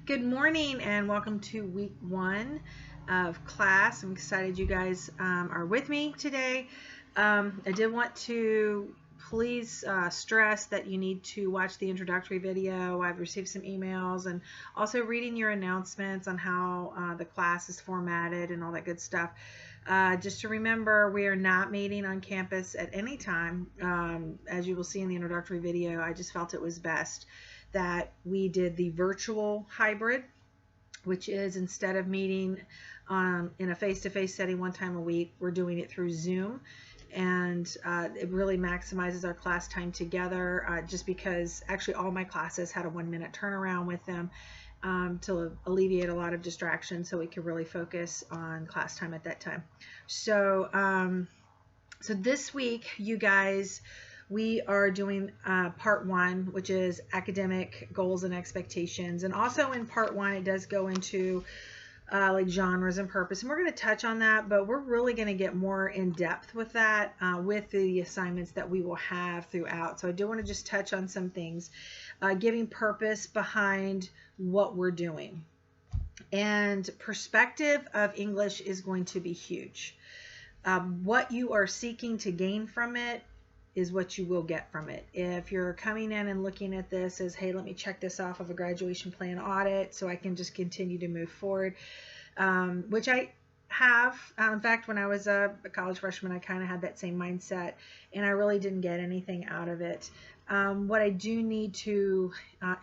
Good morning and welcome to week 1 of class. I'm excited you guys are with me today. I did want to please stress that you need to watch the introductory video. I've received some emails and also reading your announcements on how the class is formatted and all that good stuff. Just to remember, we are not meeting on campus at any time. As you will see in the introductory video, I just felt it was best that we did the virtual hybrid, which is instead of meeting in a face-to-face setting one time a week, we're doing it through Zoom. And it really maximizes our class time together, just because actually all my classes had a 1-minute turnaround with them to alleviate a lot of distraction, so we could really focus on class time at that time. So, so this week, you guys, we are doing part 1, which is academic goals and expectations. And also in part 1, it does go into like genres and purpose. And we're going to touch on that, but we're really going to get more in depth with that with the assignments that we will have throughout. So I do want to just touch on some things, giving purpose behind what we're doing. And perspective of English is going to be huge. What you are seeking to gain from it is what you will get from it. If you're coming in and looking at this as, hey, let me check this off of a graduation plan audit so I can just continue to move forward, which I have. In fact, when I was a college freshman, I kind of had that same mindset, and I really didn't get anything out of it. What I do need to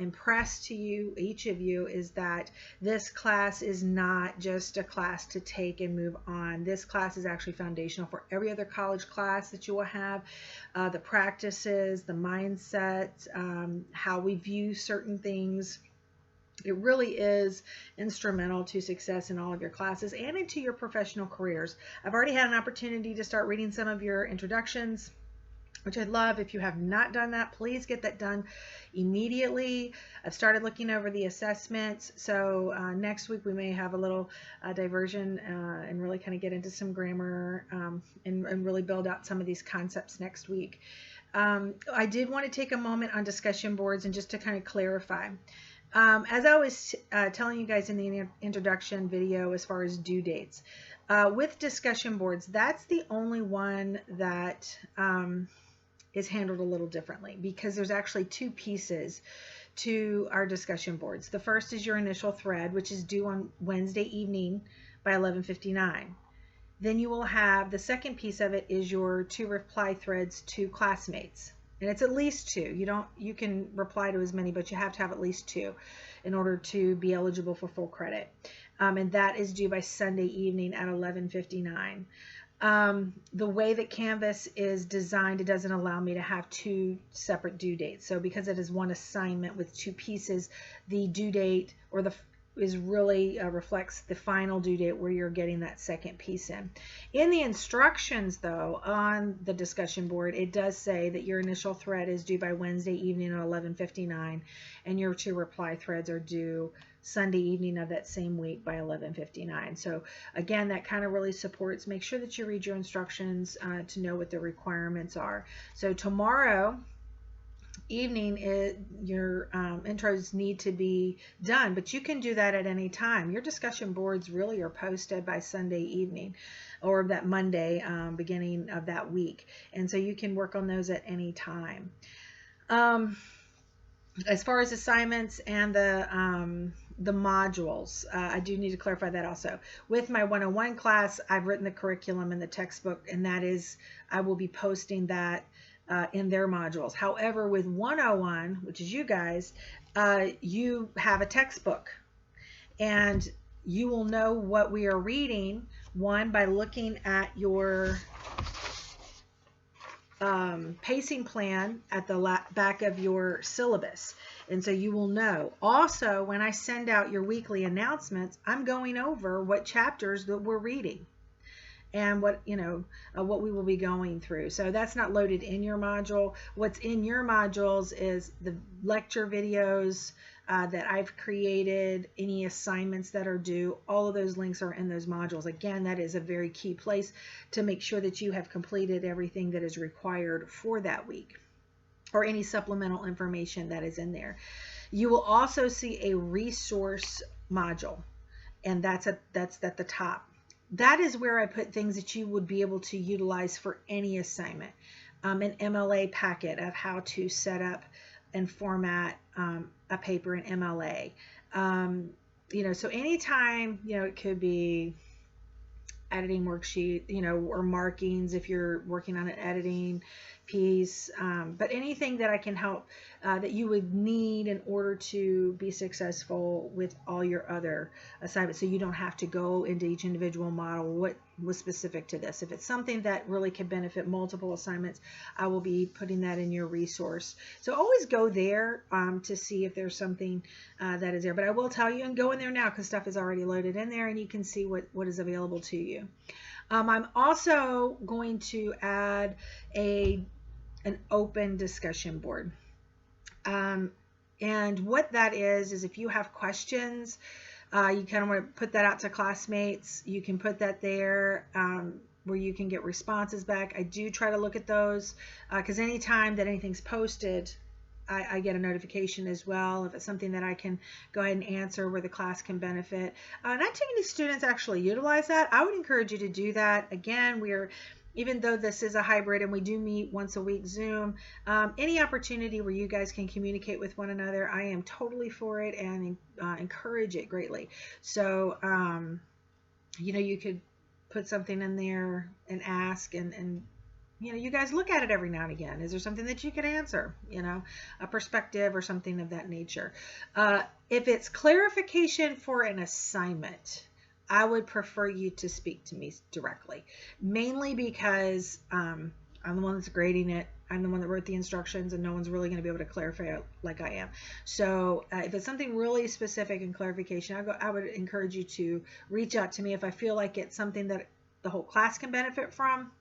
impress to you, each of you, is that this class is not just a class to take and move on. This class is actually foundational for every other college class that you will have. The practices, the mindset, how we view certain things. It really is instrumental to success in all of your classes and into your professional careers. I've already had an opportunity to start reading some of your introductions, which I'd love. If you have not done that, please get that done immediately. I've started looking over the assessments, so next week we may have a little diversion and really kind of get into some grammar and really build out some of these concepts next week. I did want to take a moment on discussion boards and just to kind of clarify. As I was telling you guys in the introduction video as far as due dates, with discussion boards, that's the only one that is handled a little differently, because there's actually 2 pieces to our discussion boards. The first is your initial thread, which is due on Wednesday evening by 11:59. Then you will have the second piece of it is your 2 reply threads to classmates. And it's at least 2. You can reply to as many, but you have to have at least 2 in order to be eligible for full credit. And that is due by Sunday evening at 11:59. The way that Canvas is designed, it doesn't allow me to have 2 separate due dates. So because it is one assignment with 2 pieces, the due date or is really reflects the final due date where you're getting that second piece in. In the instructions, though, on the discussion board, it does say that your initial thread is due by Wednesday evening at 11:59, and your 2 reply threads are due Sunday evening of that same week by 11:59. So again, that kind of really supports. Make sure that you read your instructions to know what the requirements are. So tomorrow evening, your intros need to be done, but you can do that at any time. Your discussion boards really are posted by Sunday evening or that Monday beginning of that week, and so you can work on those at any time. As far as assignments and the modules, I do need to clarify that also. With my 101 class, I've written the curriculum and the textbook, and that is, I will be posting that in their modules. However, with 101, which is you guys, you have a textbook, and you will know what we are reading, one, by looking at your pacing plan at the back of your syllabus. And so you will know. Also, when I send out your weekly announcements, I'm going over what chapters that we're reading and what we will be going through. So that's not loaded in your module. What's in your modules is the lecture videos that I've created, any assignments that are due. All of those links are in those modules. Again, that is a very key place to make sure that you have completed everything that is required for that week, or any supplemental information that is in there. You will also see a resource module, and that's at the top. That is where I put things that you would be able to utilize for any assignment. An MLA packet of how to set up and format a paper in MLA. So anytime, it could be editing worksheet, or markings if you're working on an editing piece, but anything that I can help that you would need in order to be successful with all your other assignments, so you don't have to go into each individual model what was specific to this. If it's something that really could benefit multiple assignments, I will be putting that in your resource. So always go there to see if there's something that is there. But I will tell you, and go in there now because stuff is already loaded in there and you can see what is available to you. I'm also going to add an open discussion board. And what that is if you have questions, you kind of want to put that out to classmates. You can put that there where you can get responses back. I do try to look at those because anytime that anything's posted, I get a notification as well if it's something that I can go ahead and answer where the class can benefit. Not too many students actually utilize that. I would encourage you to do that. Again, even though this is a hybrid and we do meet once a week Zoom, any opportunity where you guys can communicate with one another, I am totally for it and encourage it greatly. So, you could put something in there and ask and you guys look at it every now and again. Is there something that you could answer, a perspective or something of that nature? If it's clarification for an assignment, I would prefer you to speak to me directly, mainly because I'm the one that's grading it. I'm the one that wrote the instructions, and no one's really going to be able to clarify it like I am. So if it's something really specific in clarification, I would encourage you to reach out to me. If I feel like it's something that the whole class can benefit from,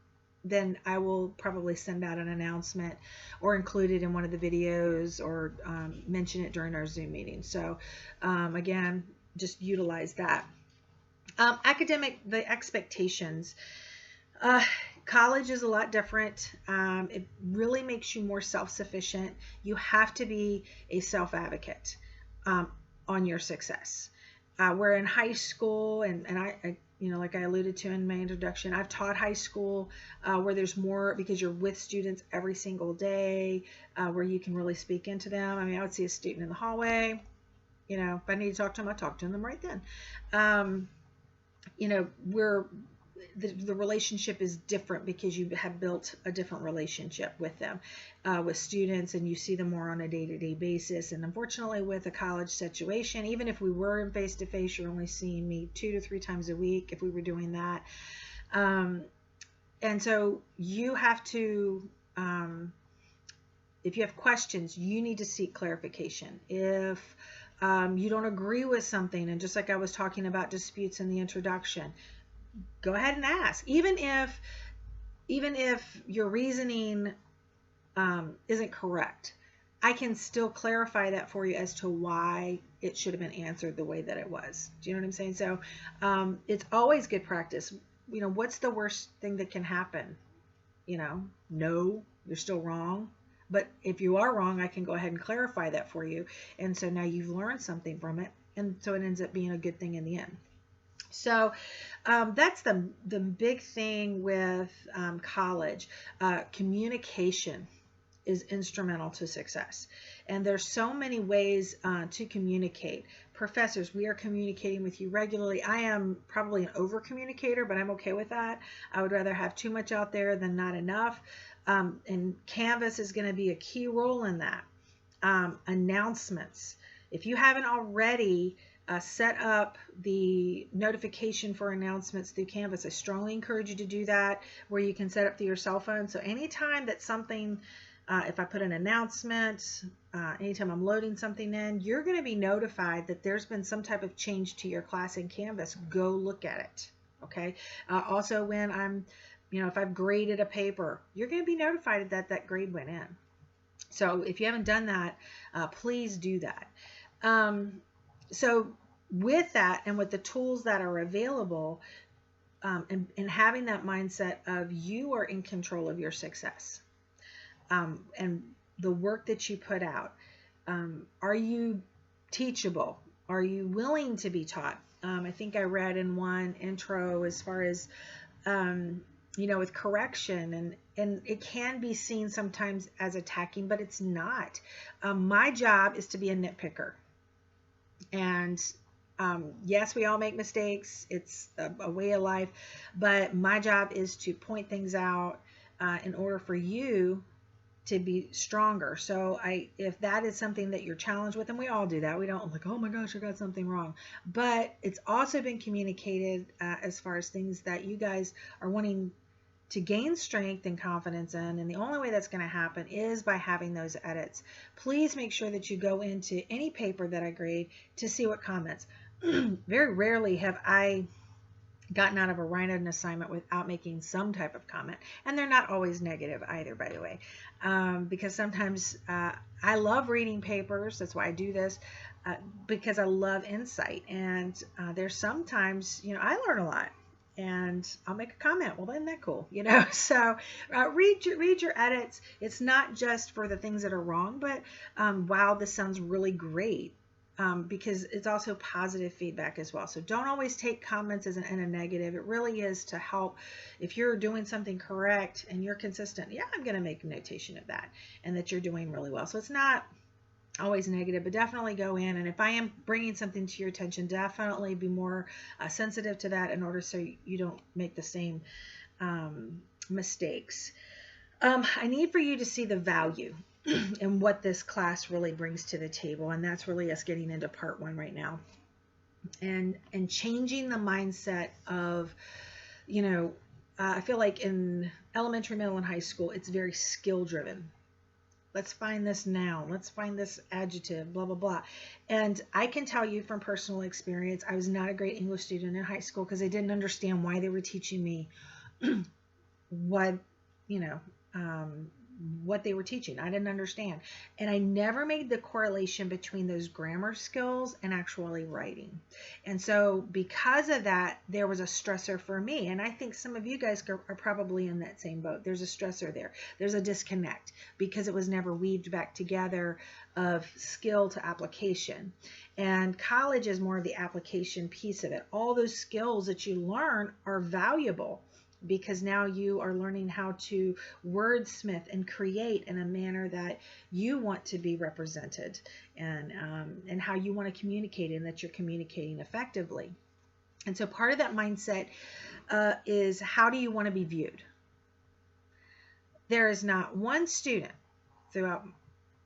then I will probably send out an announcement or include it in one of the videos or mention it during our Zoom meeting. So again, just utilize that. The expectations. College is a lot different. It really makes you more self-sufficient. You have to be a self-advocate on your success. Where in high school, and I like I alluded to in my introduction, I've taught high school where there's more, because you're with students every single day, where you can really speak into them. I mean, I would see a student in the hallway, if I need to talk to them, I talk to them right then. Where the relationship is different because you have built a different relationship with them, with students, and you see them more on a day-to-day basis. And unfortunately, with a college situation, even if we were in face-to-face, you're only seeing me 2 to 3 times a week if we were doing that. And so you have to, if you have questions, you need to seek clarification. If you don't agree with something, and just like I was talking about disputes in the introduction, go ahead and ask. Even if your reasoning isn't correct, I can still clarify that for you as to why it should have been answered the way that it was. Do you know what I'm saying? So it's always good practice. What's the worst thing that can happen? No, you're still wrong. But if you are wrong, I can go ahead and clarify that for you. And so now you've learned something from it. And so it ends up being a good thing in the end. So that's the big thing with college. Communication is instrumental to success. And there's so many ways to communicate. Professors, we are communicating with you regularly. I am probably an over communicator, but I'm okay with that. I would rather have too much out there than not enough. And Canvas is going to be a key role in that. Announcements. If you haven't already set up the notification for announcements through Canvas, I strongly encourage you to do that, where you can set up through your cell phone. So anytime that something, if I put an announcement, anytime I'm loading something in, you're going to be notified that there's been some type of change to your class in Canvas. Go look at it. Okay. Also, when I'm if I've graded a paper, you're going to be notified that that grade went in. So if you haven't done that, please do that. So with that, and with the tools that are available, and having that mindset of you are in control of your success, and the work that you put out, Are you teachable? Are you willing to be taught? I think I read in one intro as far as, with correction, and it can be seen sometimes as attacking, but it's not. My job is to be a nitpicker. And yes, we all make mistakes. It's a way of life, but my job is to point things out in order for you to be stronger. So if that is something that you're challenged with, and we all do that, we don't like, oh my gosh, I got something wrong. But it's also been communicated as far as things that you guys are wanting to gain strength and confidence in, and the only way that's going to happen is by having those edits. Please make sure that you go into any paper that I grade to see what comments. Very rarely have I gotten out of a write-in assignment without making some type of comment, and they're not always negative either, by the way, because sometimes I love reading papers. That's why I do this, because I love insight, and there's sometimes I learn a lot, and I'll make a comment. Well, isn't that cool? So read your edits. It's not just for the things that are wrong, but wow, this sounds really great. Because it's also positive feedback as well. So don't always take comments as in a negative. It really is to help. If you're doing something correct and you're consistent, yeah, I'm going to make a notation of that and that you're doing really well. So it's not always negative, but definitely go in. And if I am bringing something to your attention, definitely be more sensitive to that in order so you don't make the same mistakes. I need for you to see the value and what this class really brings to the table, and that's really us getting into part 1 right now, and changing the mindset of, I feel like in elementary, middle, and high school, it's very skill driven. Let's find this noun, let's find this adjective, blah blah blah. And I can tell you from personal experience, I was not a great English student in high school because I didn't understand why they were teaching me what they were teaching. I didn't understand. And I never made the correlation between those grammar skills and actually writing. And so because of that, there was a stressor for me. And I think some of you guys are probably in that same boat. There's a stressor there. There's a disconnect because it was never weaved back together of skill to application. And college is more of the application piece of it. All those skills that you learn are valuable, because now you are learning how to wordsmith and create in a manner that you want to be represented, and how you want to communicate, and that you're communicating effectively. And so part of that mindset is, how do you want to be viewed? There is not one student throughout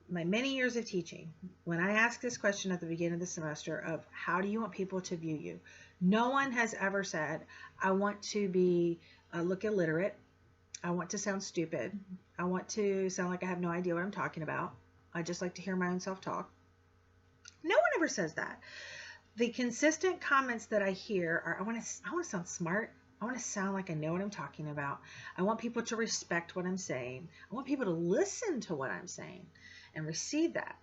my many years of teaching, when I ask this question at the beginning of the semester of how do you want people to view you, no one has ever said, I want to be look illiterate. I want to sound stupid. I want to sound like I have no idea what I'm talking about. I just like to hear my own self-talk. No one ever says that. The consistent comments that I hear are, I want to sound smart. I want to sound like I know what I'm talking about. I want people to respect what I'm saying. I want people to listen to what I'm saying and receive that.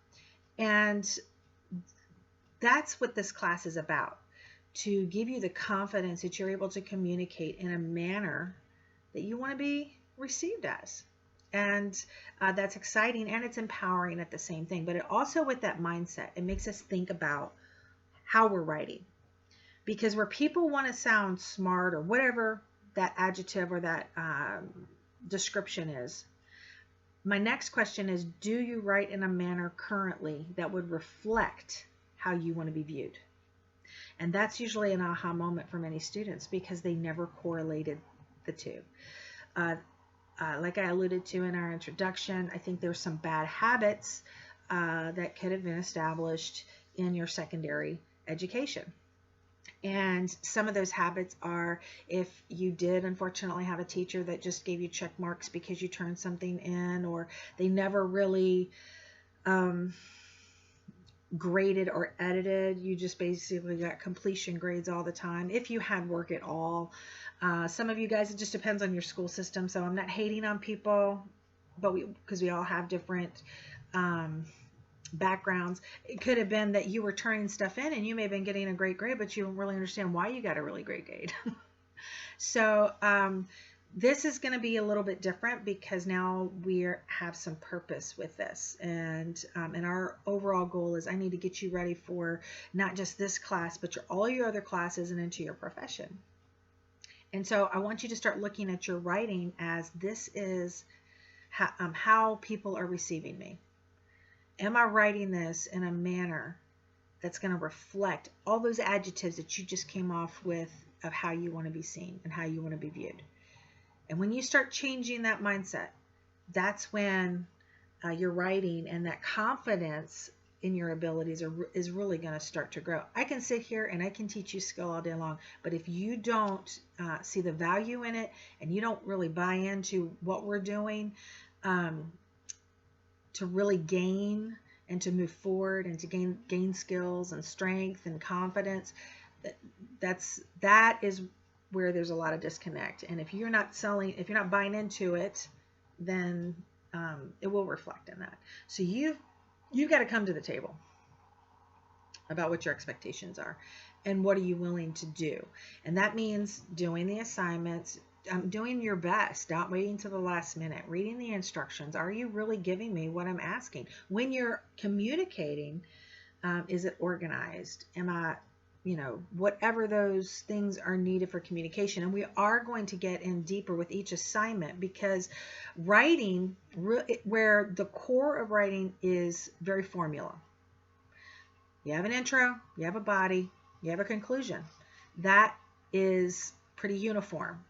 And that's what this class is about. To give you the confidence that you're able to communicate in a manner that you want to be received as. And that's exciting, and it's empowering at the same thing. But it also, with that mindset, it makes us think about how we're writing. Because where people want to sound smart or whatever that adjective or that description is, my next question is, do you write in a manner currently that would reflect how you want to be viewed? And that's usually an aha moment for many students, because they never correlated the two. Like I alluded to in our introduction, I think there's some bad habits that could have been established in your secondary education. And some of those habits are, if you did unfortunately have a teacher that just gave you check marks because you turned something in, or they never really graded or edited, you just basically got completion grades all the time. If you had work at all, some of you guys, it just depends on your school system. So I'm not hating on people, but because we all have different backgrounds. It could have been that you were turning stuff in and you may have been getting a great grade, but you don't really understand why you got a really great grade. So This is going to be a little bit different because now we have some purpose with this, and our overall goal is I need to get you ready for not just this class, but all your other classes and into your profession. And so I want you to start looking at your writing as this is how people are receiving me. Am I writing this in a manner that's going to reflect all those adjectives that you just came off with of how you want to be seen and how you want to be viewed? And when you start changing that mindset, that's when your writing and that confidence in your abilities is really going to start to grow. I can sit here and I can teach you skill all day long, but if you don't see the value in it and you don't really buy into what we're doing to really gain and to move forward and to gain skills and strength and confidence, that is where there's a lot of disconnect. And if you're not buying into it, then it will reflect in that. So you've got to come to the table about what your expectations are and what are you willing to do. And that means doing the assignments, doing your best, not waiting to the last minute, reading the instructions. Are you really giving me what I'm asking? When you're communicating, is it organized? Am I, whatever those things are needed for communication. And we are going to get in deeper with each assignment, because writing, where the core of writing is very formula. You have an intro, you have a body, you have a conclusion. That is pretty uniform.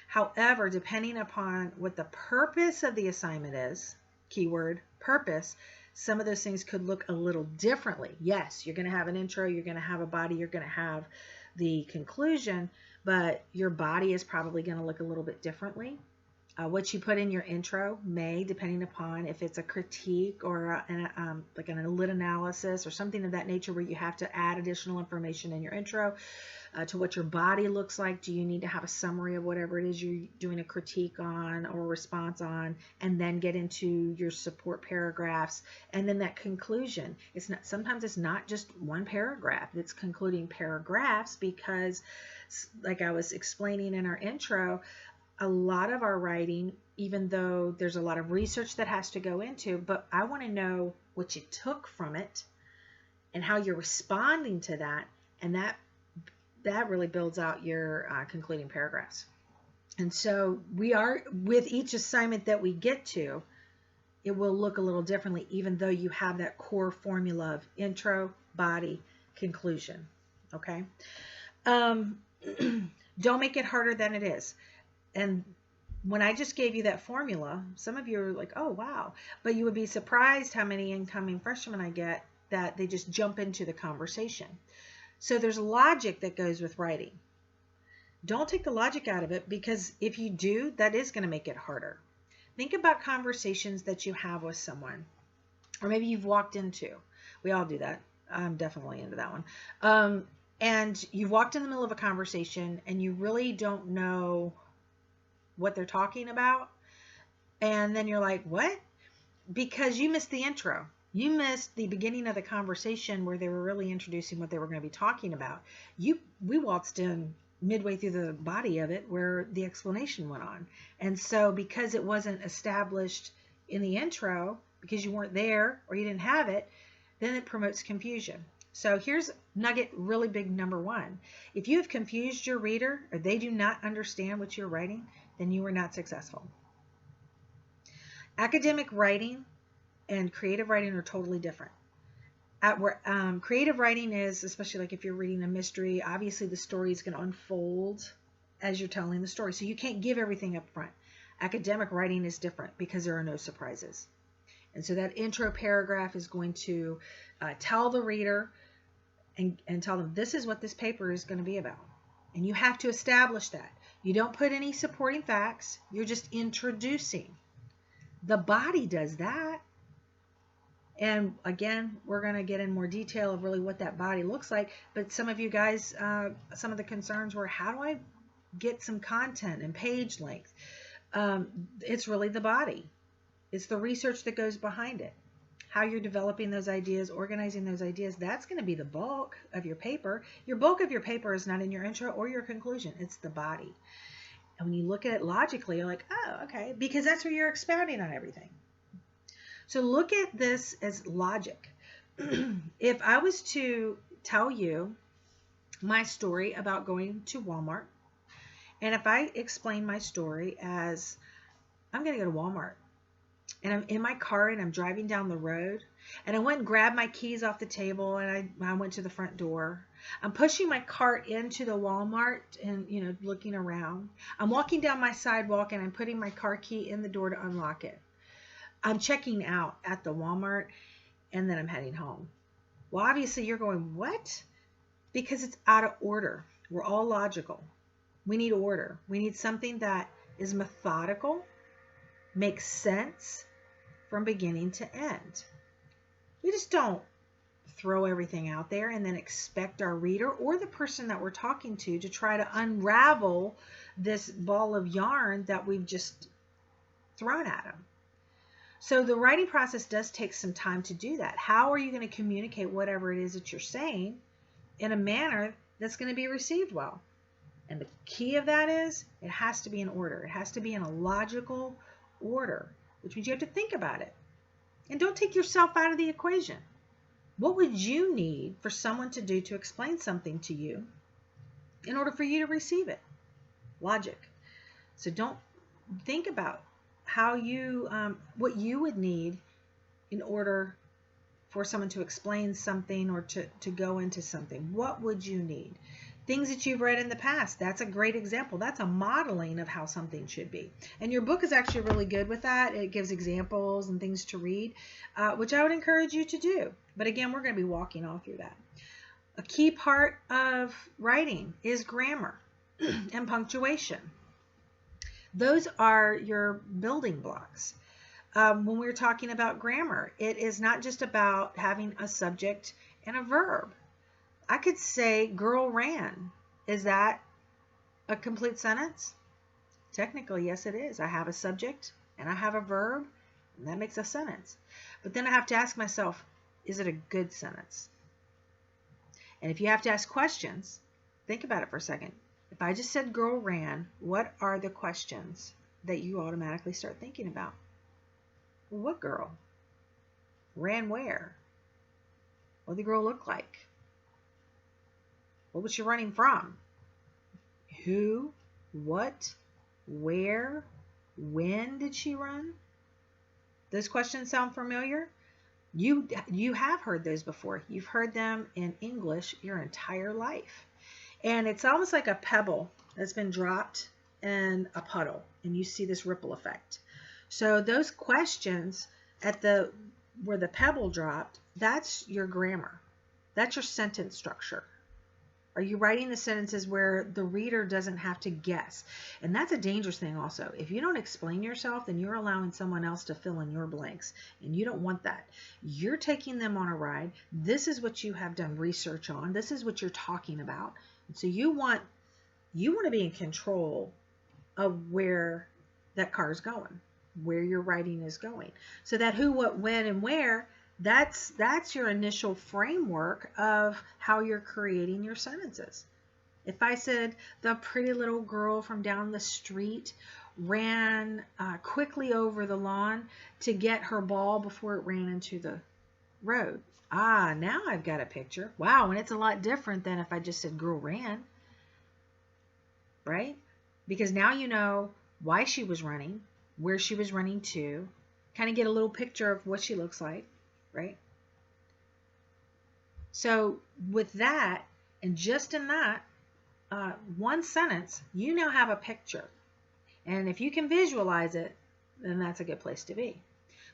However, depending upon what the purpose of the assignment is, keyword purpose, some of those things could look a little differently. Yes, you're going to have an intro, you're going to have a body, you're going to have the conclusion, but your body is probably going to look a little bit differently. What you put in your intro may, depending upon if it's a critique or like an lit analysis or something of that nature where you have to add additional information in your intro to what your body looks like. Do you need to have a summary of whatever it is you're doing a critique on or a response on, and then get into your support paragraphs, and then that conclusion? Sometimes it's not just one paragraph, it's concluding paragraphs, because like I was explaining in our intro, a lot of our writing, even though there's a lot of research that has to go into, but I want to know what you took from it and how you're responding to that, and that really builds out your concluding paragraphs. And so we are, with each assignment that we get to, it will look a little differently, even though you have that core formula of intro, body, conclusion. Okay. Don't make it harder than it is. And when I just gave you that formula, some of you are like, oh, wow. But you would be surprised how many incoming freshmen I get that they just jump into the conversation. So there's logic that goes with writing. Don't take the logic out of it, because if you do, that is going to make it harder. Think about conversations that you have with someone, or maybe you've walked into. We all do that. I'm definitely into that one. And you've walked in the middle of a conversation and you really don't know what they're talking about. And then you're like, what? Because you missed the intro. You missed the beginning of the conversation where they were really introducing what they were going to be talking about. We waltzed in midway through the body of it where the explanation went on. And so because it wasn't established in the intro, because you weren't there or you didn't have it, then it promotes confusion. So here's nugget really big number one. If you have confused your reader or they do not understand what you're writing, then you are not successful. Academic writing and creative writing are totally different. Creative writing is, especially like if you're reading a mystery, obviously the story is going to unfold as you're telling the story. So you can't give everything up front. Academic writing is different because there are no surprises. And so that intro paragraph is going to tell the reader and tell them this is what this paper is going to be about. And you have to establish that. You don't put any supporting facts. You're just introducing. The body does that. And again, we're going to get in more detail of really what that body looks like. But some of you guys, some of the concerns were, how do I get some content and page length? It's really the body. It's the research that goes behind it. How you're developing those ideas, organizing those ideas, that's going to be the bulk of your paper. Your bulk of your paper is not in your intro or your conclusion. It's the body. And when you look at it logically, you're like, oh, okay, because that's where you're expounding on everything. So look at this as logic. If I was to tell you my story about going to Walmart, and if I explain my story as I'm going to go to Walmart, and I'm in my car and I'm driving down the road, and I went and grabbed my keys off the table and I went to the front door. I'm pushing my cart into the Walmart and, looking around. I'm walking down my sidewalk and I'm putting my car key in the door to unlock it. I'm checking out at the Walmart and then I'm heading home. Well, obviously you're going, what? Because it's out of order. We're all logical. We need order. We need something that is methodical, makes sense from beginning to end. We just don't throw everything out there and then expect our reader or the person that we're talking to try to unravel this ball of yarn that we've just thrown at them. So the writing process does take some time to do that. How are you going to communicate whatever it is that you're saying in a manner that's going to be received well? And the key of that is it has to be in order. It has to be in a logical order, which means you have to think about it. And don't take yourself out of the equation. What would you need for someone to do to explain something to you in order for you to receive it? Logic. So don't think about how you, what you would need in order for someone to explain something or to go into something. What would you need? Things that you've read in the past. That's a great example. That's a modeling of how something should be. And your book is actually really good with that. It gives examples and things to read, which I would encourage you to do. But again, we're going to be walking all through that. A key part of writing is grammar and punctuation. Those are your building blocks. When we're talking about grammar, it is not just about having a subject and a verb. I could say girl ran. Is that a complete sentence? Technically, yes, it is. I have a subject and I have a verb, and that makes a sentence. But then I have to ask myself, is it a good sentence? And if you have to ask questions, think about it for a second. If I just said girl ran, what are the questions that you automatically start thinking about? Well, what girl? Ran where? What did the girl look like? What was she running from? Who? What? Where? When did she run? Those questions sound familiar? You have heard those before. You've heard them in English your entire life. And it's almost like a pebble that's been dropped in a puddle, and you see this ripple effect. So those questions where the pebble dropped, that's your grammar. That's your sentence structure. Are you writing the sentences where the reader doesn't have to guess? And that's a dangerous thing also. If you don't explain yourself, then you're allowing someone else to fill in your blanks. And you don't want that. You're taking them on a ride. This is what you have done research on. This is what you're talking about. And so you want to be in control of where that car is going, where your writing is going. So that who, what, when, and where, that's your initial framework of how you're creating your sentences. If I said the pretty little girl from down the street ran quickly over the lawn to get her ball before it ran into the road. Now I've got a picture. Wow, and it's a lot different than if I just said girl ran, right? Because now you know why she was running, where she was running to, kind of get a little picture of what she looks like. Right? So with that, and just in that one sentence, you now have a picture. And if you can visualize it, then that's a good place to be.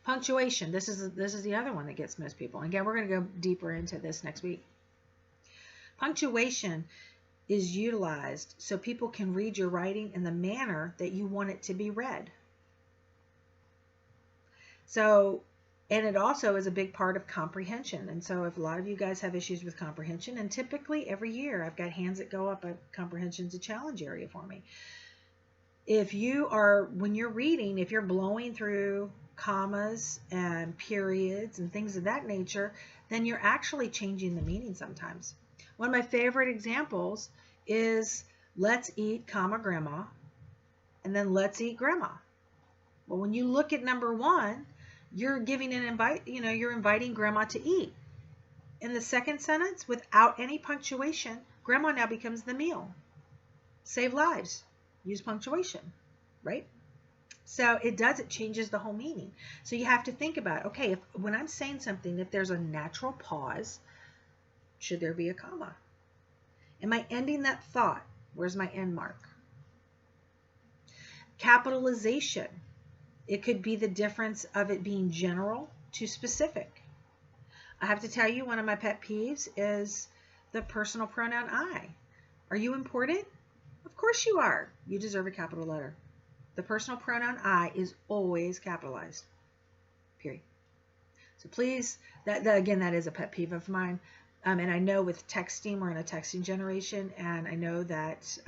Punctuation. This is the other one that gets most people. And again, we're going to go deeper into this next week. Punctuation is utilized so people can read your writing in the manner that you want it to be read. So, and it also is a big part of comprehension. And so if a lot of you guys have issues with comprehension, and typically every year I've got hands that go up, comprehension's a challenge area for me. When you're reading, if you're blowing through commas and periods and things of that nature, then you're actually changing the meaning sometimes. One of my favorite examples is let's eat, comma, grandma. and then let's eat grandma. Well, when you look at number one, you're giving an invite, you're inviting grandma to eat. In the second sentence, without any punctuation, grandma now becomes the meal. Save lives. Use punctuation, right? So it changes the whole meaning. So you have to think about, okay, when I'm saying something, if there's a natural pause, should there be a comma? Am I ending that thought? Where's my end mark? Capitalization. It could be the difference of it being general to specific. I have to tell you, one of my pet peeves is the personal pronoun I. Are you important? Of course you are. You deserve a capital letter. The personal pronoun I is always capitalized. Period. So please, that is a pet peeve of mine. And I know with texting, we're in a texting generation, and I know that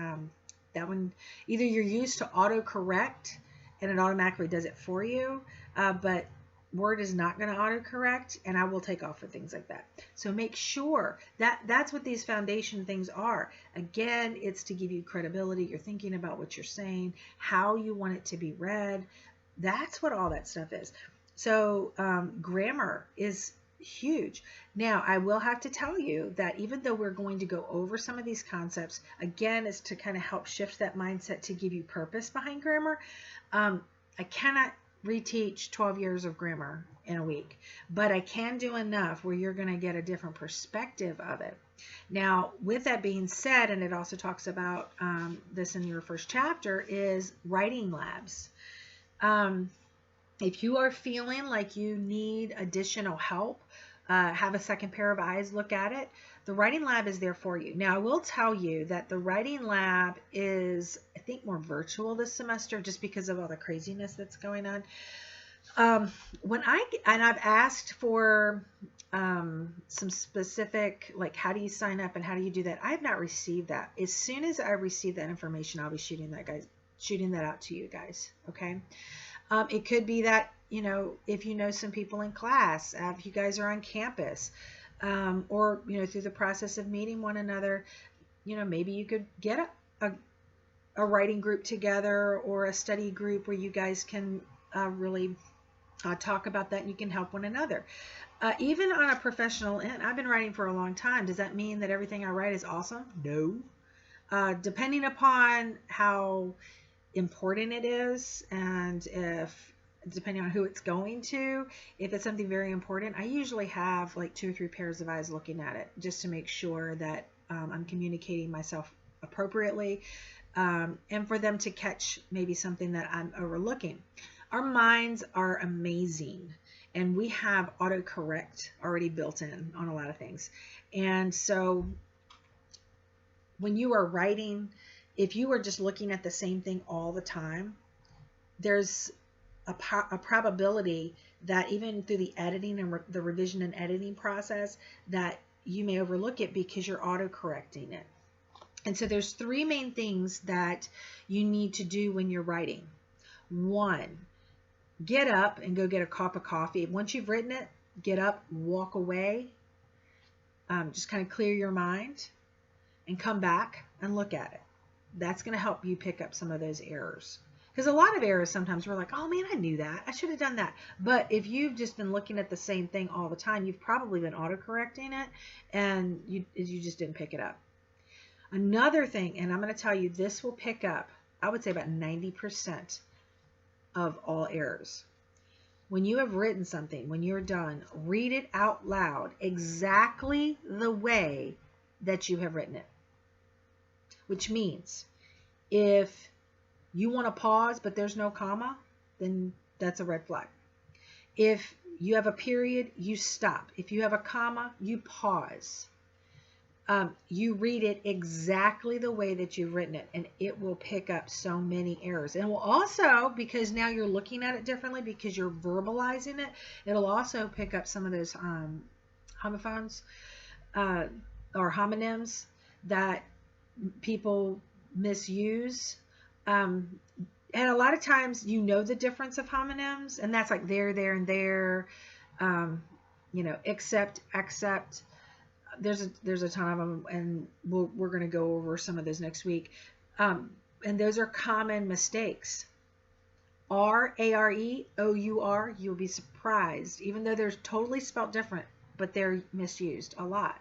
that one, either you're used to autocorrect and it automatically does it for you, but Word is not going to autocorrect, and I will take off for things like that. So make sure that's what these foundation things are. Again, it's to give you credibility. You're thinking about what you're saying, how you want it to be read. That's what all that stuff is. So grammar is huge. Now, I will have to tell you that even though we're going to go over some of these concepts, again, is to kind of help shift that mindset to give you purpose behind grammar. I cannot reteach 12 years of grammar in a week, but I can do enough where you're going to get a different perspective of it. Now, with that being said, and it also talks about this in your first chapter, is writing labs. If you are feeling like you need additional help, have a second pair of eyes look at it, the writing lab is there for you. Now, I will tell you that the writing lab is, I think, more virtual this semester just because of all the craziness that's going on. I've asked for some specific, like, how do you sign up and how do you do that? I have not received that. As soon as I receive that information, I'll be shooting that out to you guys. Okay. It could be that, if you know some people in class, if you guys are on campus, or, through the process of meeting one another, maybe you could get a writing group together or a study group where you guys can really talk about that and you can help one another. Even on a professional end, I've been writing for a long time. Does that mean that everything I write is awesome? No. Depending upon how important it is, and depending on who it's going to, if it's something very important, I usually have like 2 or 3 pairs of eyes looking at it just to make sure that I'm communicating myself appropriately, and for them to catch maybe something that I'm overlooking. Our minds are amazing, and we have autocorrect already built in on a lot of things. And so when you are writing, if you are just looking at the same thing all the time, there's a probability that even through the editing and the revision and editing process, that you may overlook it because you're auto-correcting it. And so there's 3 main things that you need to do when you're writing. 1, get up and go get a cup of coffee. Once you've written it, get up, walk away, just kind of clear your mind, and come back and look at it. That's going to help you pick up some of those errors. Because a lot of errors, sometimes we're like, oh man, I knew that. I should have done that. But if you've just been looking at the same thing all the time, you've probably been auto-correcting it, and you just didn't pick it up. Another thing, and I'm going to tell you, this will pick up, I would say about 90% of all errors. When you have written something, when you're done, read it out loud exactly the way that you have written it. Which means if you want to pause but there's no comma, then that's a red flag. If you have a period, you stop. If you have a comma, you pause. You read it exactly the way that you've written it, and it will pick up so many errors. And will also, because now you're looking at it differently, because you're verbalizing it, it'll also pick up some of those homophones or homonyms that people misuse. And a lot of times you know the difference of homonyms, and that's like there, and there, except. There's a ton of them, and we're going to go over some of those next week. And those are common mistakes. R-A-R-E-O-U-R, you'll be surprised, even though they're totally spelled different, but they're misused a lot,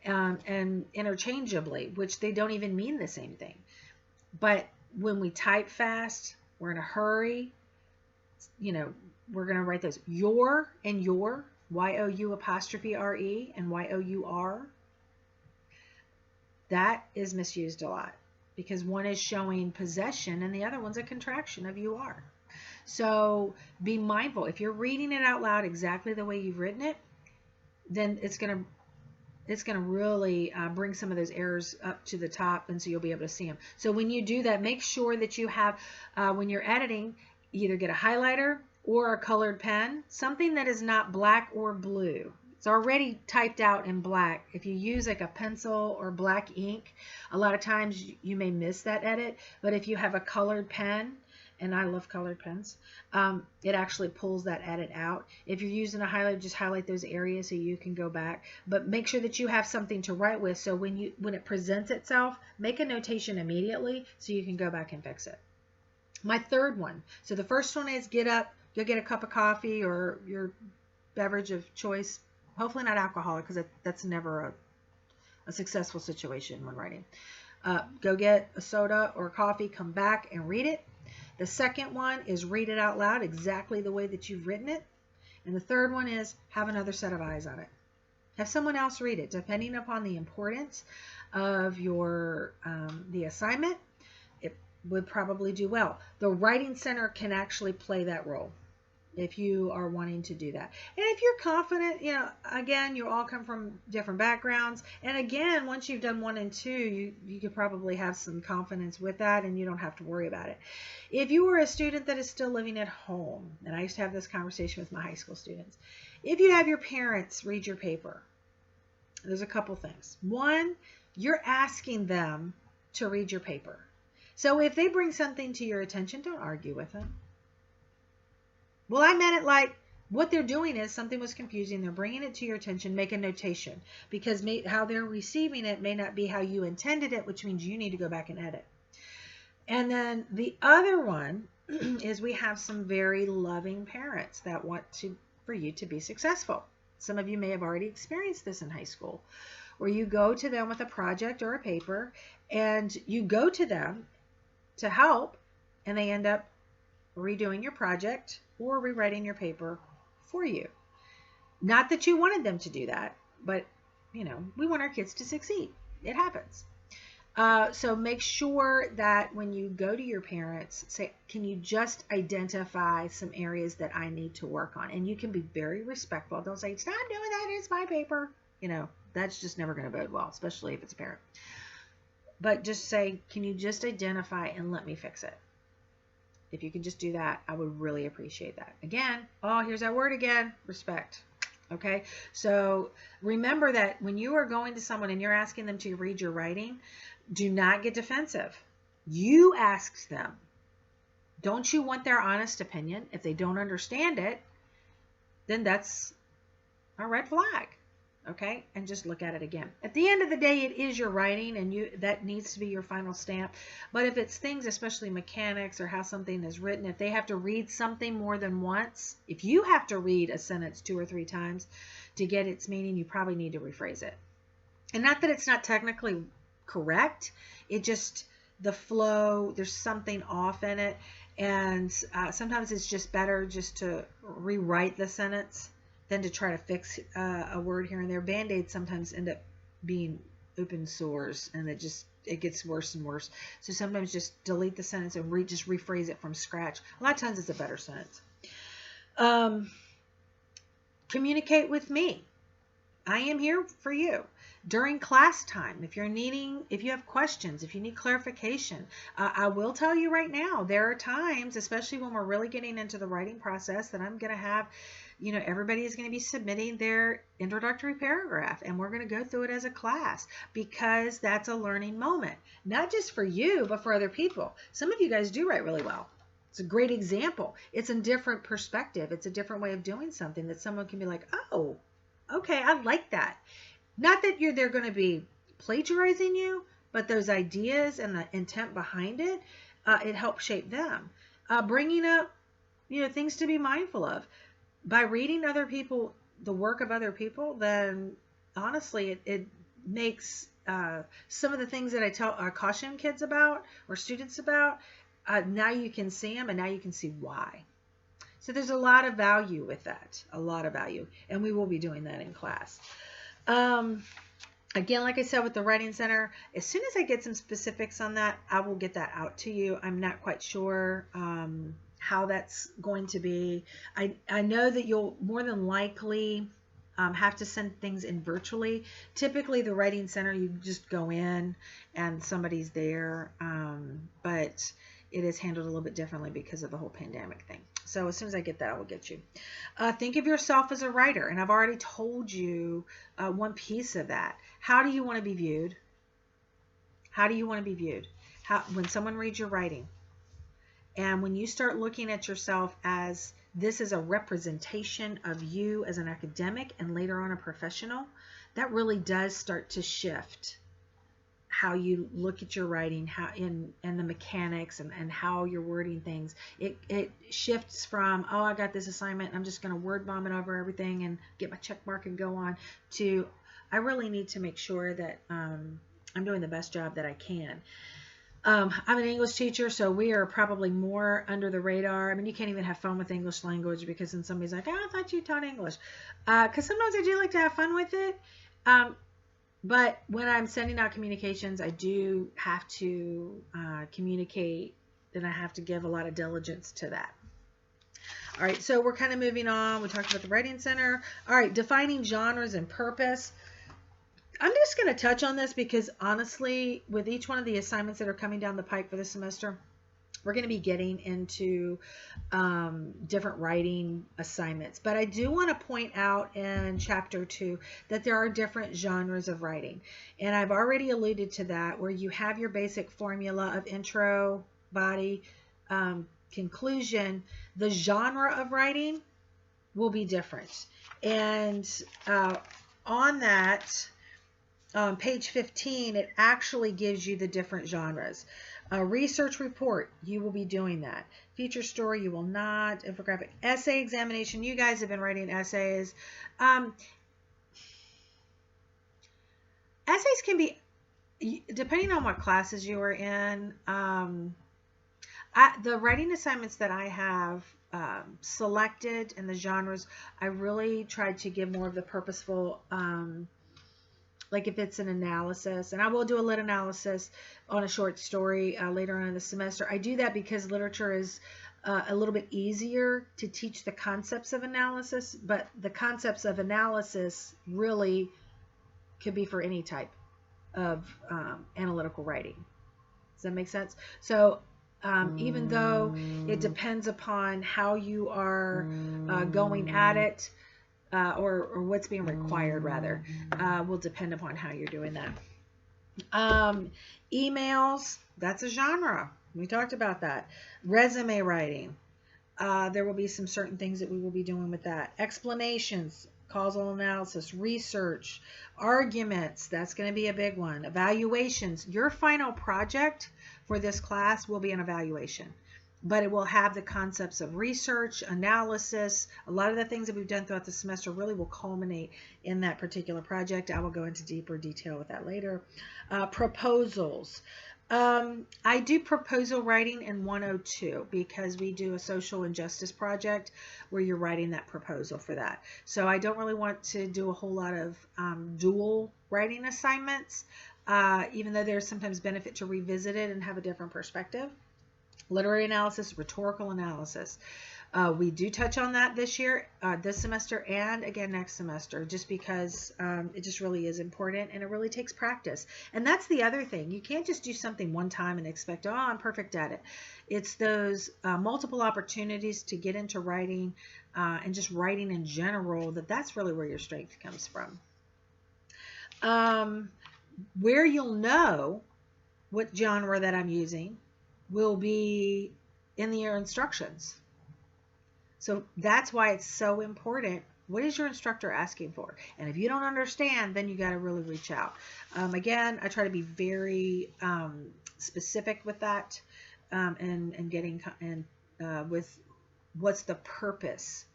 and interchangeably, which they don't even mean the same thing. But when we type fast, we're in a hurry, we're going to write those your and your, Y-O-U apostrophe R-E and Y-O-U-R. That is misused a lot because one is showing possession and the other one's a contraction of you are. So be mindful. If you're reading it out loud exactly the way you've written it, then it's going to really bring some of those errors up to the top, and so you'll be able to see them. So when you do that, make sure that you have, when you're editing, either get a highlighter or a colored pen, something that is not black or blue. It's already typed out in black. If you use like a pencil or black ink, a lot of times you may miss that edit, but if you have a colored pen, and I love colored pens, it actually pulls that edit out. If you're using a highlighter, just highlight those areas so you can go back. But make sure that you have something to write with, so when it presents itself, make a notation immediately so you can go back and fix it. My third one. So the first one is get up, go get a cup of coffee or your beverage of choice. Hopefully not alcoholic, because that's never a successful situation when writing. Go get a soda or coffee, come back and read it. The second one is read it out loud exactly the way that you've written it. And the third one is have another set of eyes on it. Have someone else read it. Depending upon the importance of your the assignment, it would probably do well. The Writing Center can actually play that role if you are wanting to do that. And if you're confident, again, you all come from different backgrounds. And again, once you've done 1 and 2, you could probably have some confidence with that and you don't have to worry about it. If you are a student that is still living at home, and I used to have this conversation with my high school students, if you have your parents read your paper, there's a couple things. One, you're asking them to read your paper. So if they bring something to your attention, don't argue with them. Well, I meant it like what they're doing is something was confusing. They're bringing it to your attention. Make a notation, because how they're receiving it may not be how you intended it, which means you need to go back and edit. And then the other one is we have some very loving parents that want for you to be successful. Some of you may have already experienced this in high school, where you go to them with a project or a paper and you go to them to help and they end up redoing your project or rewriting your paper for you. Not that you wanted them to do that, but we want our kids to succeed. It happens. So make sure that when you go to your parents, say, can you just identify some areas that I need to work on? And you can be very respectful. Don't say, stop doing that, it's my paper. That's just never going to bode well, especially if it's a parent. But just say, can you just identify and let me fix it? If you can just do that, I would really appreciate that. Again, here's that word again, respect. Okay, so remember that when you are going to someone and you're asking them to read your writing, do not get defensive. You asked them. Don't you want their honest opinion? If they don't understand it, then that's a red flag. Okay, and just look at it again. At the end of the day, it is your writing, and that needs to be your final stamp. But if it's things, especially mechanics or how something is written, if they have to read something more than once, if you have to read a sentence 2 or 3 times to get its meaning, you probably need to rephrase it. And not that it's not technically correct, it just, the flow, there's something off in it, and sometimes it's just better just to rewrite the sentence than to try to fix a word here and there. Band-aids sometimes end up being open sores, and it gets worse and worse. So sometimes just delete the sentence and just rephrase it from scratch. A lot of times it's a better sentence. Communicate with me. I am here for you. During class time, if you have questions, if you need clarification, I will tell you right now, there are times, especially when we're really getting into the writing process, that I'm going to have, everybody is going to be submitting their introductory paragraph, and we're going to go through it as a class, because that's a learning moment, not just for you, but for other people. Some of you guys do write really well. It's a great example. It's a different perspective. It's a different way of doing something that someone can be like, oh, okay, I like that. Not that they're going to be plagiarizing you, but those ideas and the intent behind it, it helps shape them. Bringing up, things to be mindful of. By reading other people, the work of other people, then honestly, it makes some of the things that I caution kids about or students about, now you can see them and now you can see why. So there's a lot of value with that, a lot of value. And we will be doing that in class. Again, like I said, with the Writing Center, as soon as I get some specifics on that, I will get that out to you. I'm not quite sure how that's going to be. I know that you'll more than likely have to send things in virtually. Typically, the Writing Center, you just go in and somebody's there, but it is handled a little bit differently because of the whole pandemic thing. So as soon as I get that, I will get you. Think of yourself as a writer, and I've already told you one piece of that. How do you want to be viewed? How do you want to be viewed? When someone reads your writing, and when you start looking at yourself as this is a representation of you as an academic and later on a professional, that really does start to shift how you look at your writing, and the mechanics and how you're wording things. It shifts from, oh, I got this assignment, I'm just going to word vomit over everything and get my check mark and go on, to I really need to make sure that I'm doing the best job that I can. I'm an English teacher, so we are probably more under the radar. I mean, you can't even have fun with English language because then somebody's like, oh, I thought you taught English. Because sometimes I do like to have fun with it. But when I'm sending out communications, I do have to communicate, and I have to give a lot of diligence to that. All right, so we're kind of moving on. We talked about the Writing Center. All right, defining genres and purpose. I'm just going to touch on this because honestly, with each one of the assignments that are coming down the pike for this semester, we're going to be getting into different writing assignments. But I do want to point out in Chapter 2 that there are different genres of writing. And I've already alluded to that, where you have your basic formula of intro, body, conclusion. The genre of writing will be different. And on that, page 15, it actually gives you the different genres. Research report, you will be doing that. Feature story, you will not. Infographic. Essay examination, you guys have been writing essays. Essays can be, depending on what classes you are in, the writing assignments that I have selected and the genres, I really tried to give more of the purposeful, like if it's an analysis, and I will do a lit analysis on a short story later on in the semester. I do that because literature is a little bit easier to teach the concepts of analysis, but the concepts of analysis really could be for any type of analytical writing. Does that make sense? So even though it depends upon how you are going at it, or what's being required rather, will depend upon how you're doing that. Emails, that's a genre. We talked about that. Resume writing, there will be some certain things that we will be doing with that. Explanations, causal analysis, research, arguments, that's going to be a big one. Evaluations, your final project for this class will be an evaluation. But it will have the concepts of research, analysis. A lot of the things that we've done throughout the semester really will culminate in that particular project. I will go into deeper detail with that later. Proposals. I do proposal writing in 102 because we do a social injustice project where you're writing that proposal for that. So I don't really want to do a whole lot of dual writing assignments, even though there's sometimes benefit to revisit it and have a different perspective. Literary analysis, rhetorical analysis. We do touch on that this year, this semester, and again next semester, just because it just really is important and it really takes practice. And that's the other thing. You can't just do something one time and expect, oh, I'm perfect at it. It's those multiple opportunities to get into writing and just writing in general, that's really where your strength comes from. Where you'll know what genre that I'm using will be in your instructions. So that's why it's so important What is your instructor asking for? And if you don't understand, then you got to really reach out. Again, I try to be very specific with that, and getting with what's the purpose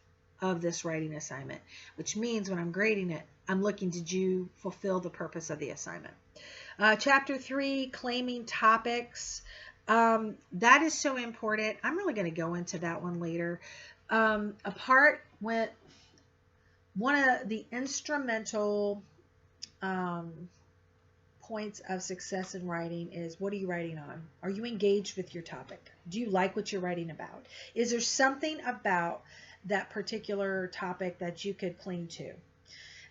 of this writing assignment, which means when I'm grading it, I'm looking, did you fulfill the purpose of the assignment? Chapter 3, claiming topics. That is so important. I'm really going to go into that one later. Apart with one of the instrumental points of success in writing is, what are you writing on? Are you engaged with your topic? Do you like what you're writing about? Is there something about that particular topic that you could cling to?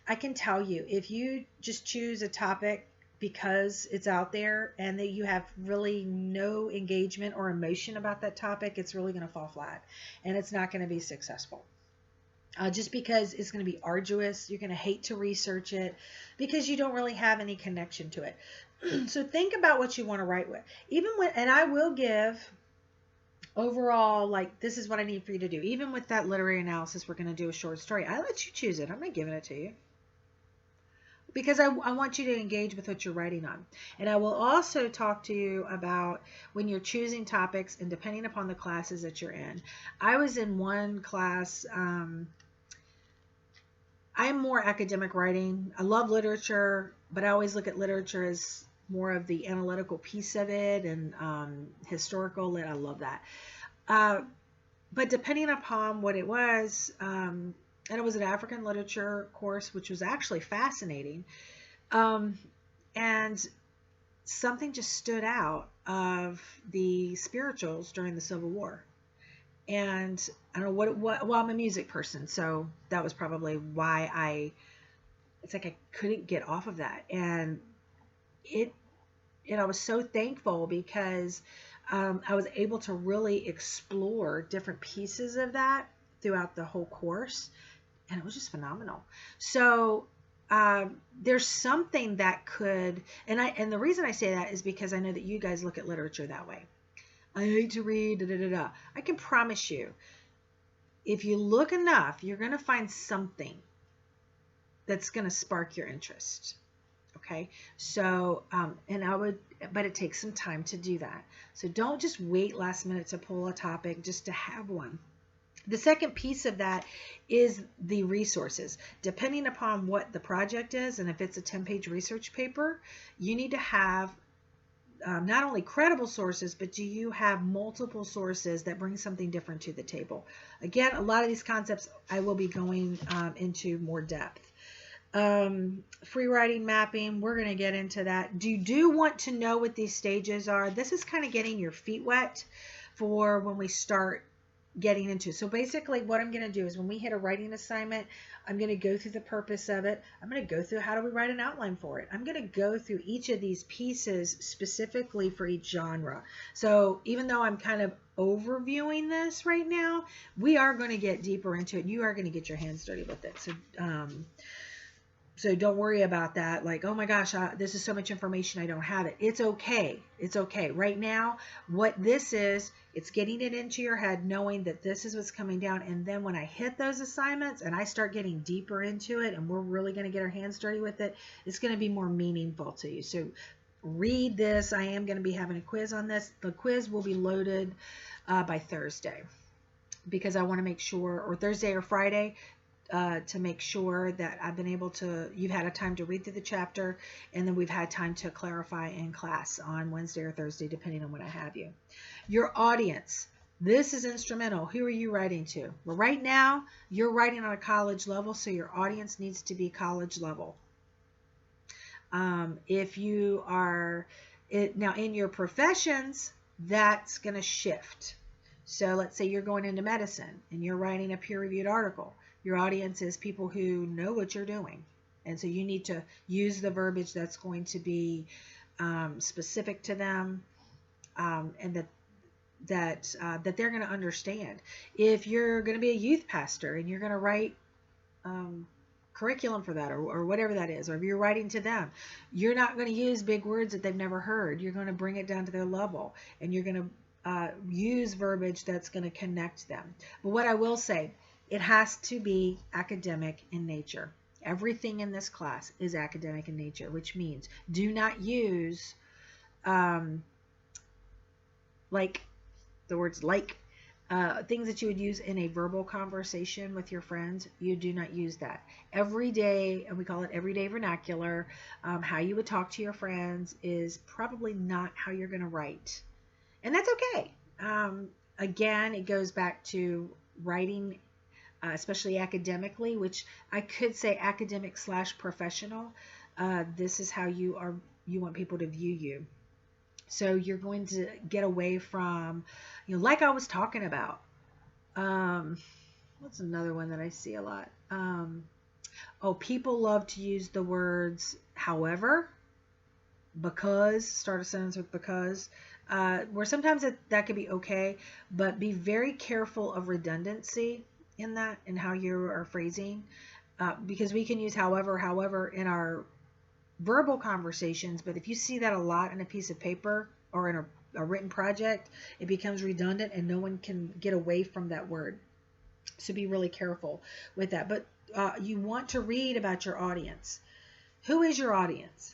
I can tell you, if you just choose a topic because it's out there and that you have really no engagement or emotion about that topic, it's really going to fall flat and it's not going to be successful. Just because it's going to be arduous, you're going to hate to research it because you don't really have any connection to it. So think about what you want to write with. Even when, and I will give overall, like, this is what I need for you to do. Even with that literary analysis, we're going to do a short story. I let you choose it. I'm not giving it to you, because I want you to engage with what you're writing on. And I will also talk to you about when you're choosing topics and depending upon the classes that you're in. I was in one class, I'm more academic writing. I love literature, but I always look at literature as more of the analytical piece of it, and historical lit. I love that. But depending upon what it was, and it was an African literature course, which was actually fascinating. And something just stood out of the spirituals during the Civil War. And I don't know well, I'm a music person, so that was probably why it's like I couldn't get off of that. And I was so thankful because I was able to really explore different pieces of that throughout the whole course. And it was just phenomenal. So there's something that could, and the reason I say that is because I know that you guys look at literature that way. I hate to read, da, da, da, da. I can promise you, if you look enough, you're going to find something that's going to spark your interest. Okay. So, but it takes some time to do that. So don't just wait last minute to pull a topic just to have one. The second piece of that is the resources. Depending upon what the project is, and if it's a 10-page research paper, you need to have not only credible sources, but do you have multiple sources that bring something different to the table? Again, a lot of these concepts I will be going into more depth. Free writing mapping, we're going to get into that. You do want to know what these stages are. This is kind of getting your feet wet for when we start getting into. So basically what I'm going to do is when we hit a writing assignment, I'm going to go through the purpose of it. I'm going to go through how do we write an outline for it. I'm going to go through each of these pieces specifically for each genre. So even though I'm kind of overviewing this right now, we are going to get deeper into it. You are going to get your hands dirty with it. So don't worry about that. Like, oh my gosh, this is so much information, I don't have it. It's okay. It's okay. Right now, what this is, it's getting it into your head, knowing that this is what's coming down. And then when I hit those assignments and I start getting deeper into it and we're really going to get our hands dirty with it, it's going to be more meaningful to you. So read this. I am going to be having a quiz on this. The quiz will be loaded by Thursday, because I want to make sure, or Thursday or Friday, to make sure that I've been able to, you've had a time to read through the chapter, and then we've had time to clarify in class on Wednesday or Thursday, depending on when I have you. Your audience. This is instrumental. Who are you writing to? Well, right now, you're writing on a college level, so your audience needs to be college level. If you are, now in your professions, that's going to shift. So let's say you're going into medicine and you're writing a peer-reviewed article. Your audience is people who know what you're doing. And so you need to use the verbiage that's going to be specific to them, and that they're going to understand. If you're going to be a youth pastor and you're going to write curriculum for that, or whatever that is, or if you're writing to them, you're not going to use big words that they've never heard. You're going to bring it down to their level, and you're going to use verbiage that's going to connect them. But what I will say, It has to be academic in nature. Everything in this class is academic in nature, which means do not use um, like the words like things that you would use in a verbal conversation with your friends. You do not use that. Every day, and we call it everyday vernacular, how you would talk to your friends is probably not how you're going to write. And that's okay. Again, it goes back to writing, especially academically, which I could say academic / professional. This is how you want people to view you. So you're going to get away from, like I was talking about. What's another one that I see a lot? People love to use the words however, because, start a sentence with because, where sometimes that could be okay, but be very careful of redundancy in that and how you are phrasing, because we can use however in our verbal conversations, but if you see that a lot in a piece of paper or in a written project, it becomes redundant and no one can get away from that word. So be really careful with that. But you want to read about your audience. Who is your audience?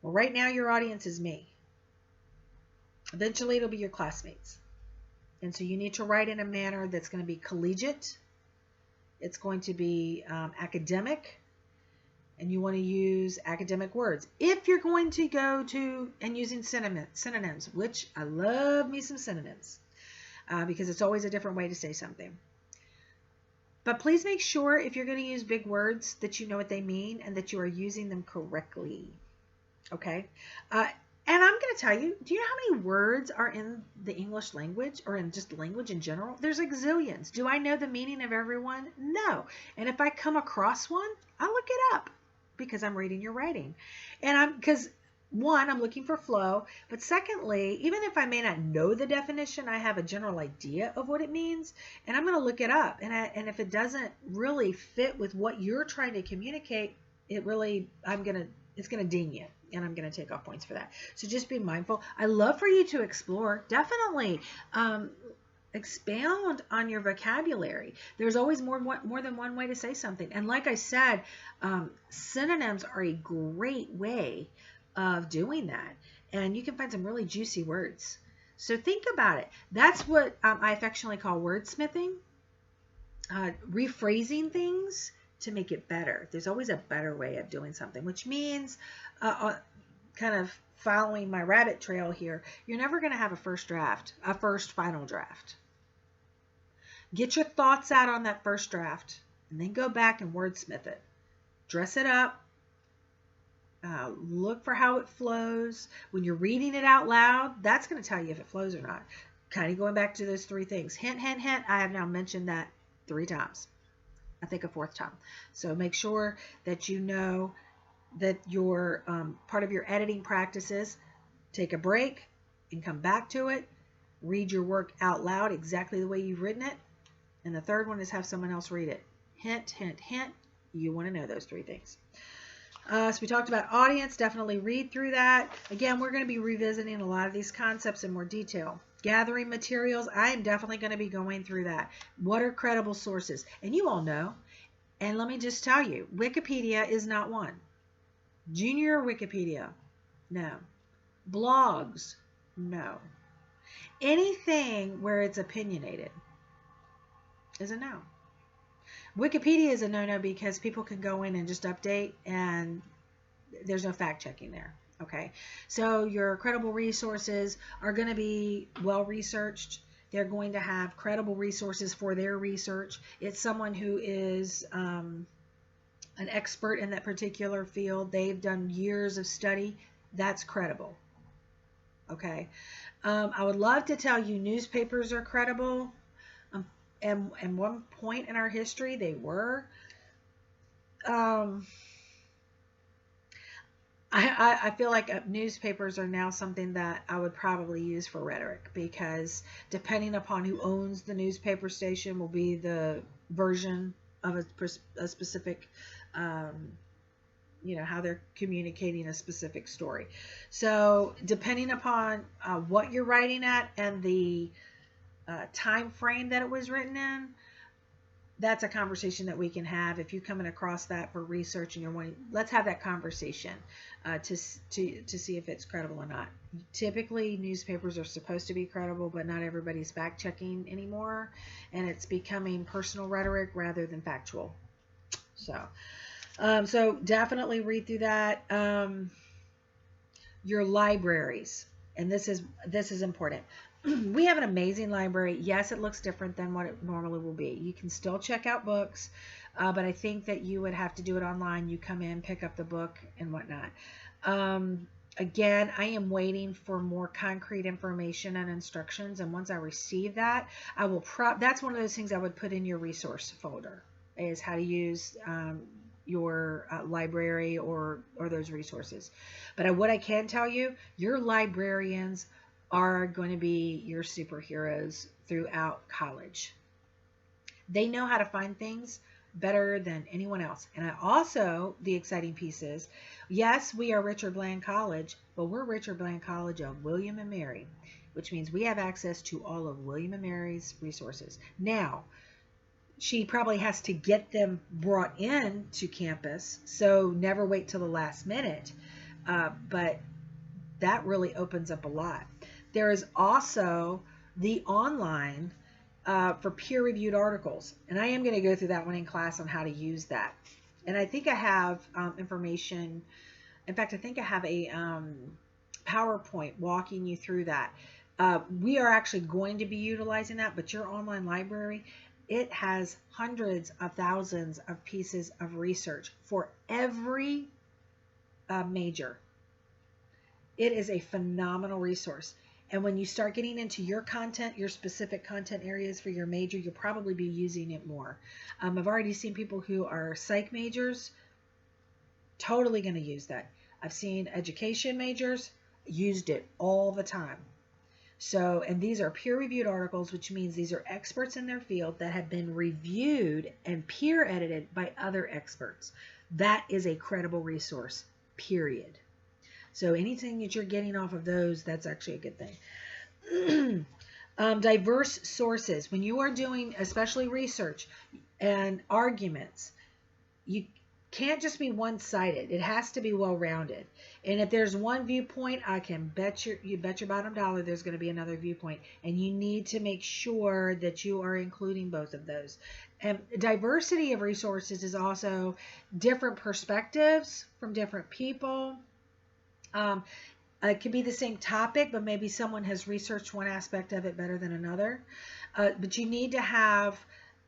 Well, right now your audience is me. Eventually it'll be your classmates. And so you need to write in a manner that's going to be collegiate. It's going to be academic. And you want to use academic words. If you're going to go to and using synonyms, which I love me some synonyms, because it's always a different way to say something. But please make sure if you're going to use big words that you know what they mean and that you are using them correctly. Okay? And I'm going to tell you, do you know how many words are in the English language or in just language in general? There's like zillions. Do I know the meaning of everyone? No. And if I come across one, I'll look it up, because I'm reading your writing. And because one, I'm looking for flow, but secondly, even if I may not know the definition, I have a general idea of what it means, and I'm going to look it up. And if it doesn't really fit with what you're trying to communicate, it's going to ding you, and I'm going to take off points for that. So just be mindful. I love for you to explore. Definitely expound on your vocabulary. There's always more than one way to say something. And like I said, synonyms are a great way of doing that. And you can find some really juicy words. So think about it. That's what I affectionately call wordsmithing, rephrasing things to make it better. There's always a better way of doing something, which means kind of following my rabbit trail here, you're never going to have a first final draft. Get your thoughts out on that first draft and then go back and wordsmith it. Dress it up. Look for how it flows. When you're reading it out loud, that's going to tell you if it flows or not. Kind of going back to those 3 things. Hint, hint, hint. I have now mentioned that 3 times. I think a 4th time. So make sure that you know that your part of your editing practices, take a break and come back to it. Read your work out loud exactly the way you've written it. And the 3rd one is have someone else read it. Hint, hint, hint. You want to know those 3 things. So we talked about audience. Definitely read through that. Again, we're going to be revisiting a lot of these concepts in more detail. Gathering materials. I am definitely going to be going through that. What are credible sources? And you all know. And let me just tell you, Wikipedia is not one. Junior Wikipedia, no. Blogs, no. Anything where it's opinionated is a no. Wikipedia is a no-no because people can go in and just update and there's no fact checking there. Okay, so your credible resources are going to be well researched. They're going to have credible resources for their research. It's someone who is an expert in that particular field. They've done years of study. That's credible. Okay, I would love to tell you newspapers are credible. And one point in our history, they were. I feel like newspapers are now something that I would probably use for rhetoric, because depending upon who owns the newspaper station will be the version of a specific, how they're communicating a specific story. So depending upon what you're writing at and the time frame that it was written in, that's a conversation that we can have. If you're coming across that for research and you're wanting, let's have that conversation to see if it's credible or not. Typically, newspapers are supposed to be credible, but not everybody's fact checking anymore, and it's becoming personal rhetoric rather than factual. So definitely read through that. Your libraries, and this is important. We have an amazing library. Yes, it looks different than what it normally will be. You can still check out books, but I think that you would have to do it online. You come in, pick up the book, and whatnot. Again, I am waiting for more concrete information and instructions, and once I receive that, I will that's one of those things I would put in your resource folder, is how to use your library or those resources. But what I can tell you, your librarians are going to be your superheroes throughout college. They know how to find things better than anyone else. And the exciting piece is, yes, we are Richard Bland College, but we're Richard Bland College of William and Mary, which means we have access to all of William and Mary's resources. Now, she probably has to get them brought in to campus, so never wait till the last minute. But that really opens up a lot. There is also the online for peer-reviewed articles, and I am going to go through that one in class on how to use that. And I think I have information. In fact, I think I have a PowerPoint walking you through that. We are actually going to be utilizing that, but your online library, it has hundreds of thousands of pieces of research for every major. It is a phenomenal resource. And when you start getting into your content, your specific content areas for your major, you'll probably be using it more. I've already seen people who are psych majors totally going to use that. I've seen education majors used it all the time. So, and these are peer-reviewed articles, which means these are experts in their field that have been reviewed and peer-edited by other experts. That is a credible resource, period. So anything that you're getting off of those, that's actually a good thing. Diverse sources. When you are doing, especially research and arguments, you can't just be one-sided. It has to be well-rounded. And if there's one viewpoint, I can bet you bet your bottom dollar there's going to be another viewpoint. And you need to make sure that you are including both of those. And diversity of resources is also different perspectives from different people. It could be the same topic, but maybe someone has researched one aspect of it better than another. But you need to have,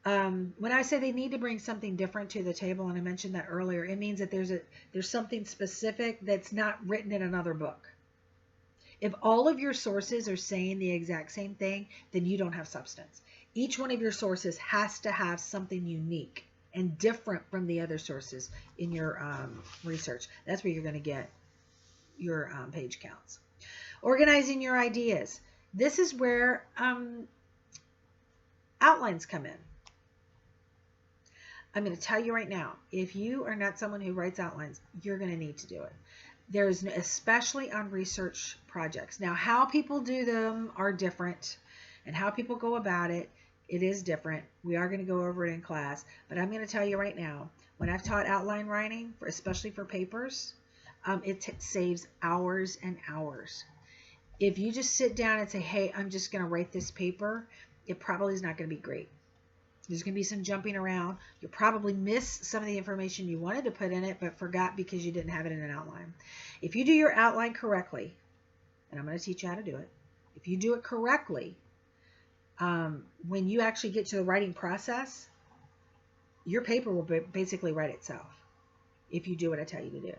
when I say they need to bring something different to the table, and I mentioned that earlier, it means that there's something specific that's not written in another book. If all of your sources are saying the exact same thing, then you don't have substance. Each one of your sources has to have something unique and different from the other sources in your research. That's where you're going to get your page counts. Organizing your ideas. This is where outlines come in. I'm going to tell you right now, if you are not someone who writes outlines, you're going to need to do it. There's especially on research projects. Now, how people do them are different, and how people go about it, it is different. We are going to go over it in class, but I'm going to tell you right now, when I've taught outline writing, especially for papers, it saves hours and hours. If you just sit down and say, hey, I'm just going to write this paper, it probably is not going to be great. There's going to be some jumping around. You'll probably miss some of the information you wanted to put in it, but forgot because you didn't have it in an outline. If you do your outline correctly, and I'm going to teach you how to do it, if you do it correctly, when you actually get to the writing process, your paper will basically write itself if you do what I tell you to do.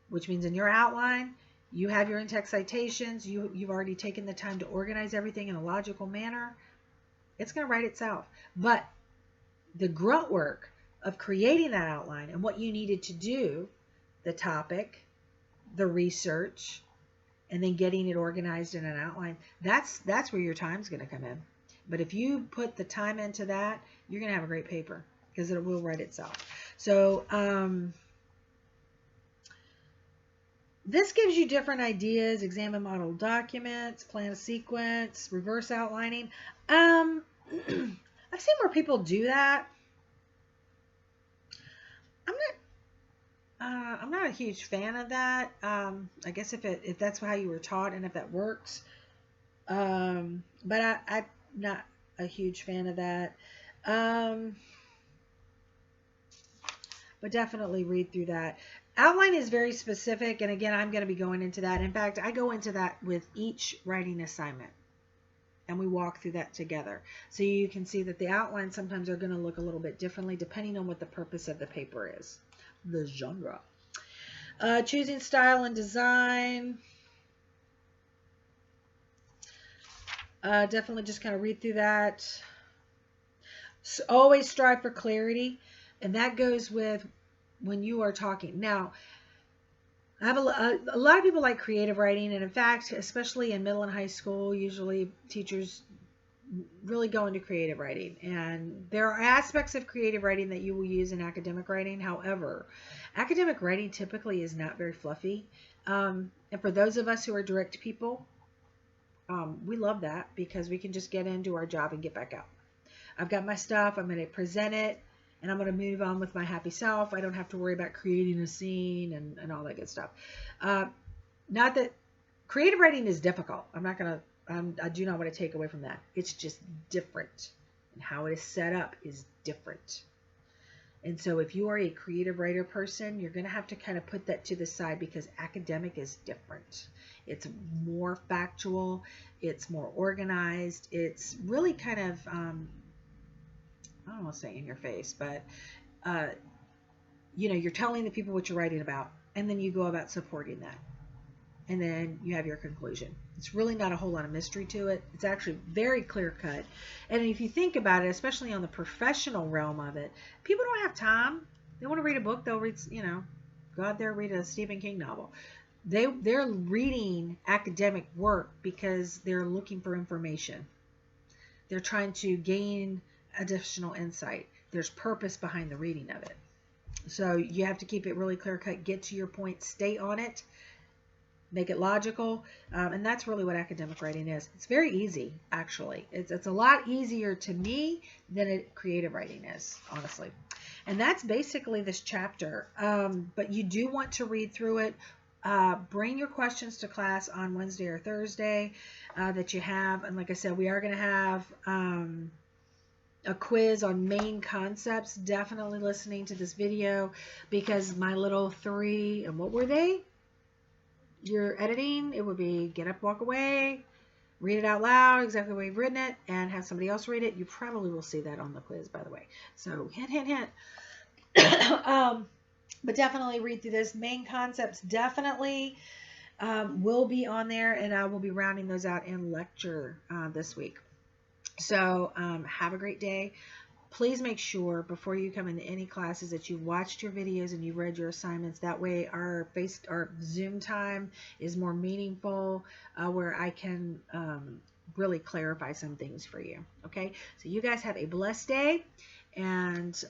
Which means in your outline, you have your in-text citations, you've already taken the time to organize everything in a logical manner. It's going to write itself. But the grunt work of creating that outline and what you needed to do, the topic, the research, and then getting it organized in an outline, that's where your time's going to come in. But if you put the time into that, you're going to have a great paper because it will write itself. So, this gives you different ideas: examine model documents, plan a sequence, reverse outlining. I I've seen where people do that. I'm not a huge fan of that. I guess if that's how you were taught and if that works. But I'm not a huge fan of that. Um, but definitely read through that. Outline is very specific, and again, I'm going to be going into that. In fact, I go into that with each writing assignment, and we walk through that together. So you can see that the outlines sometimes are going to look a little bit differently depending on what the purpose of the paper is, the genre. Choosing style and design. Definitely just kind of read through that. So always strive for clarity, and that goes with when you are talking. Now, I have a lot of people like creative writing, and in fact, especially in middle and high school, usually teachers really go into creative writing. And there are aspects of creative writing that you will use in academic writing. However, academic writing typically is not very fluffy. And for those of us who are direct people, we love that because we can just get into our job and get back out. I've got my stuff, I'm going to present it, and I'm going to move on with my happy self. I don't have to worry about creating a scene and all that good stuff. Not that creative writing is difficult. I do not want to take away from that. It's just different. And how it is set up is different. And so if you are a creative writer person, you're going to have to kind of put that to the side because academic is different. It's more factual. It's more organized. It's really kind of, I don't want to say in your face, but, you're telling the people what you're writing about, and then you go about supporting that. And then you have your conclusion. It's really not a whole lot of mystery to it. It's actually very clear cut. And if you think about it, especially on the professional realm of it, people don't have time. They want to read a book. They'll read, go out there and read a Stephen King novel. They're reading academic work because they're looking for information. They're trying to gain additional insight. There's purpose behind the reading of it. So you have to keep it really clear cut, get to your point, stay on it, make it logical, and that's really what academic writing is. It's very easy, actually. It's a lot easier to me than creative writing is, honestly. And that's basically this chapter. But you do want to read through it. Bring your questions to class on Wednesday or Thursday that you have. And like I said, we are going to have a quiz on main concepts. Definitely listening to this video because my little 3, and what were they? You're editing, it would be get up, walk away, read it out loud, exactly the way you've written it, and have somebody else read it. You probably will see that on the quiz, by the way. So hint, hint, hint. But definitely read through this. Main concepts definitely will be on there, and I will be rounding those out in lecture this week. So have a great day. Please make sure before you come into any classes that you've watched your videos and you've read your assignments. That way our Zoom time is more meaningful, where I can really clarify some things for you. Okay, so you guys have a blessed day, and